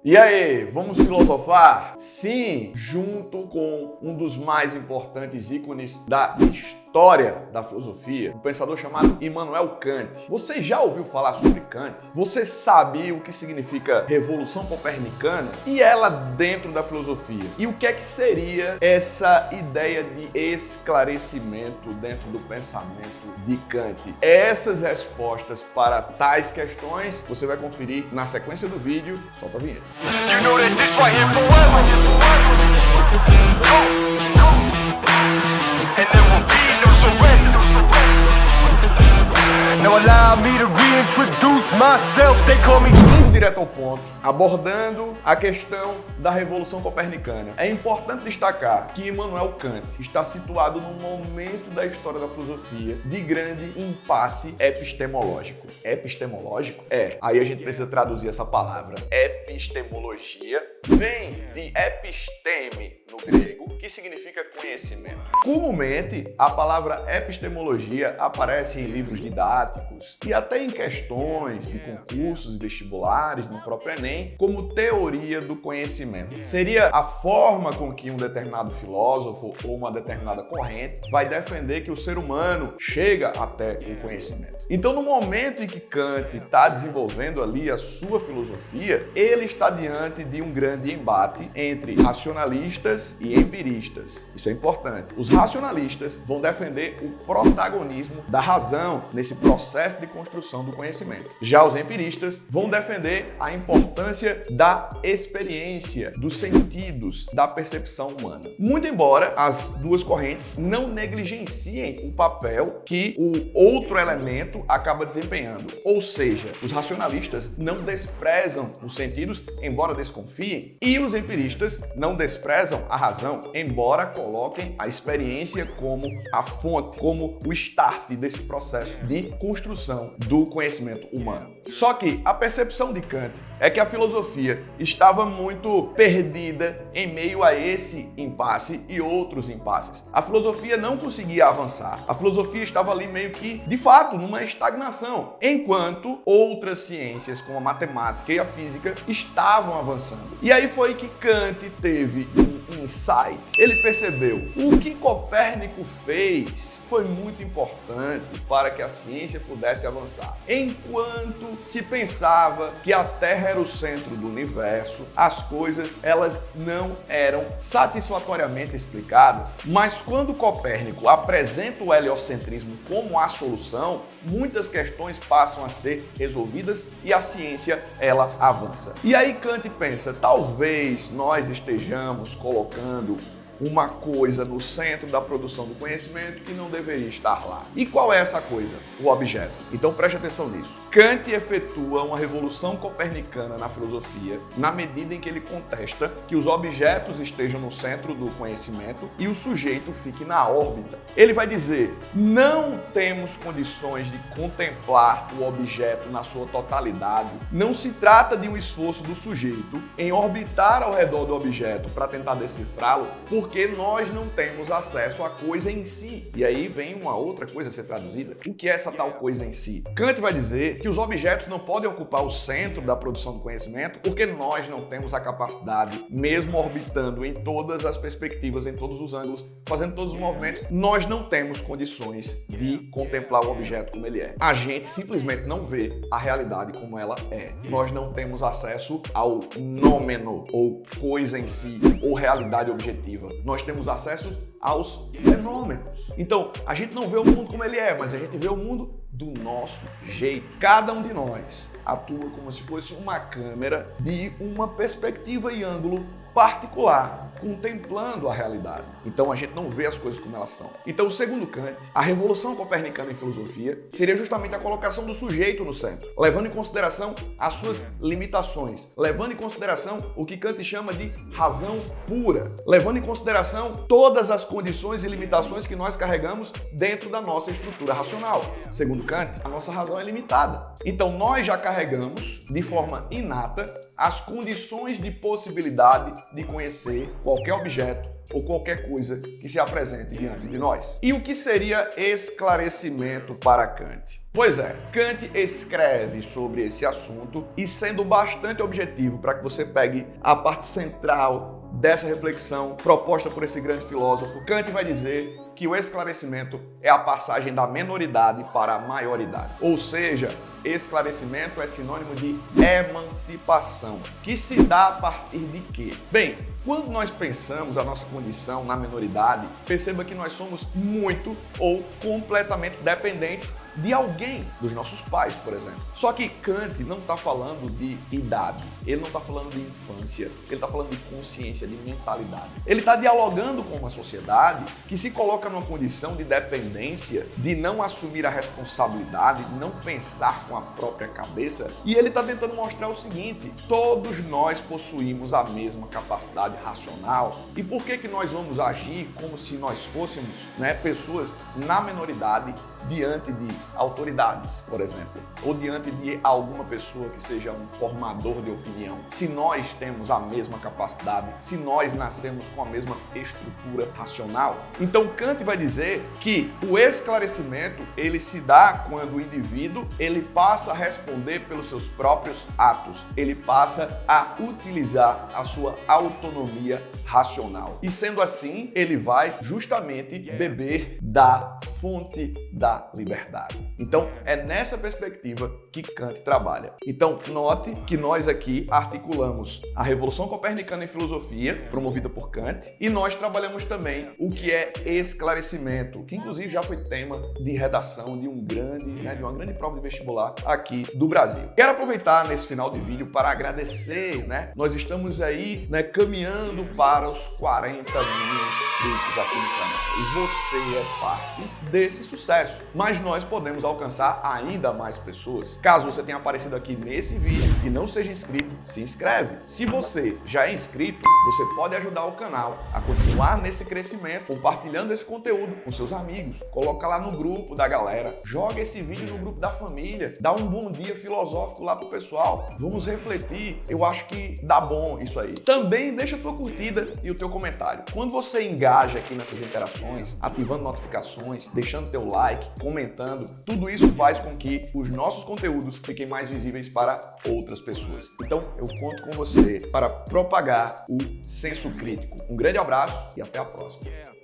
E aí, vamos filosofar? Sim, junto com um dos mais importantes ícones da história da filosofia, um pensador chamado Immanuel Kant. Você já ouviu falar sobre Kant? Você sabe o que significa Revolução Copernicana e ela dentro da filosofia? E o que é que seria essa ideia de esclarecimento dentro do pensamento de Kant? Essas respostas para tais questões você vai conferir na sequência do vídeo. Solta a vinheta. You know that this right here forever. And there will be no surrender. Now allow me to reintroduce myself. They call me Indo direto ao ponto, abordando a questão da Revolução Copernicana. É importante destacar que Immanuel Kant está situado num momento da história da filosofia de grande impasse epistemológico. Epistemológico? Aí a gente precisa traduzir essa palavra. Epistemologia vem de episteme no grego, que significa conhecimento. Comumente, a palavra epistemologia aparece em livros didáticos e até em questões de concursos e vestibulares no próprio Enem como teoria do conhecimento. Seria a forma com que um determinado filósofo ou uma determinada corrente vai defender que o ser humano chega até o conhecimento. Então, no momento em que Kant está desenvolvendo ali a sua filosofia, ele está diante de um grande embate entre racionalistas e empiristas. Isso é importante. Os racionalistas vão defender o protagonismo da razão nesse processo de construção do conhecimento. Já os empiristas vão defender a importância da experiência, dos sentidos, da percepção humana. Muito embora as duas correntes não negligenciem o papel que o outro elemento acaba desempenhando. Ou seja, os racionalistas não desprezam os sentidos, embora desconfiem, e os empiristas não desprezam a razão, embora coloquem a experiência como a fonte, como o start desse processo de construção do conhecimento humano. Só que a percepção de Kant é que a filosofia estava muito perdida em meio a esse impasse e outros impasses. A filosofia não conseguia avançar. A filosofia estava ali meio que, de fato, numa estagnação, enquanto outras ciências, como a matemática e a física, estavam avançando. E aí foi que Kant teve um insight. Ele percebeu o que Copérnico fez foi muito importante para que a ciência pudesse avançar. Enquanto se pensava que a Terra era o centro do universo, as coisas elas não eram satisfatoriamente explicadas, mas quando Copérnico apresenta o heliocentrismo como a solução, muitas questões passam a ser resolvidas e a ciência ela avança. E aí Kant pensa, talvez nós estejamos colocando uma coisa no centro da produção do conhecimento que não deveria estar lá. E qual é essa coisa? O objeto. Então preste atenção nisso. Kant efetua uma revolução copernicana na filosofia na medida em que ele contesta que os objetos estejam no centro do conhecimento e o sujeito fique na órbita. Ele vai dizer, não temos condições de contemplar o objeto na sua totalidade. Não se trata de um esforço do sujeito em orbitar ao redor do objeto para tentar decifrá-lo, porque nós não temos acesso à coisa em si. E aí vem uma outra coisa a ser traduzida. O que é essa tal coisa em si? Kant vai dizer que os objetos não podem ocupar o centro da produção do conhecimento porque nós não temos a capacidade, mesmo orbitando em todas as perspectivas, em todos os ângulos, fazendo todos os movimentos, nós não temos condições de contemplar o objeto como ele é. A gente simplesmente não vê a realidade como ela é. Nós não temos acesso ao nômeno, ou coisa em si, ou realidade objetiva. Nós temos acesso aos fenômenos. Então, a gente não vê o mundo como ele é, mas a gente vê o mundo do nosso jeito. Cada um de nós atua como se fosse uma câmera de uma perspectiva e ângulo particular, contemplando a realidade. Então a gente não vê as coisas como elas são. Então, segundo Kant, a revolução copernicana em filosofia seria justamente a colocação do sujeito no centro, levando em consideração as suas limitações, levando em consideração o que Kant chama de razão pura, levando em consideração todas as condições e limitações que nós carregamos dentro da nossa estrutura racional. Segundo Kant, a nossa razão é limitada. Então nós já carregamos de forma inata as condições de possibilidade de conhecer qualquer objeto ou qualquer coisa que se apresente diante de nós. E o que seria esclarecimento para Kant? Pois é, Kant escreve sobre esse assunto e, sendo bastante objetivo para que você pegue a parte central dessa reflexão proposta por esse grande filósofo, Kant vai dizer que o esclarecimento é a passagem da menoridade para a maioridade. Ou seja, esclarecimento é sinônimo de emancipação, que se dá a partir de quê? Bem, quando nós pensamos a nossa condição na menoridade, perceba que nós somos muito ou completamente dependentes de alguém, dos nossos pais, por exemplo. Só que Kant não está falando de idade, ele não está falando de infância, ele está falando de consciência, de mentalidade. Ele está dialogando com uma sociedade que se coloca numa condição de dependência, de não assumir a responsabilidade, de não pensar com a própria cabeça, e ele está tentando mostrar o seguinte: todos nós possuímos a mesma capacidade racional. E por que nós vamos agir como se nós fôssemos, pessoas na menoridade diante de autoridades, por exemplo, ou diante de alguma pessoa que seja um formador de opinião? Se nós temos a mesma capacidade, se nós nascemos com a mesma estrutura racional. Então Kant vai dizer que o esclarecimento ele se dá quando o indivíduo ele passa a responder pelos seus próprios atos, ele passa a utilizar a sua autonomia racional. E sendo assim, ele vai justamente beber da fonte da liberdade. Então, é nessa perspectiva que Kant trabalha. Então, note que nós aqui articulamos a Revolução Copernicana em Filosofia, promovida por Kant, e nós trabalhamos também o que é esclarecimento, que inclusive já foi tema de redação de de uma grande prova de vestibular aqui do Brasil. Quero aproveitar nesse final de vídeo para agradecer, Nós estamos aí, caminhando para os 40 mil inscritos aqui no canal. E você é parte desse sucesso. Mas nós podemos alcançar ainda mais pessoas. Caso você tenha aparecido aqui nesse vídeo e não seja inscrito, se inscreve. Se você já é inscrito, você pode ajudar o canal a continuar nesse crescimento, compartilhando esse conteúdo com seus amigos. Coloca lá no grupo da galera, joga esse vídeo no grupo da família, dá um bom dia filosófico lá pro pessoal. Vamos refletir, eu acho que dá bom isso aí. Também deixa a tua curtida e o teu comentário. Quando você engaja aqui nessas interações, ativando notificações, deixando teu like, comentando, tudo isso faz com que os nossos conteúdos fiquem mais visíveis para outras pessoas. Então, eu conto com você para propagar o senso crítico. Um grande abraço e até a próxima.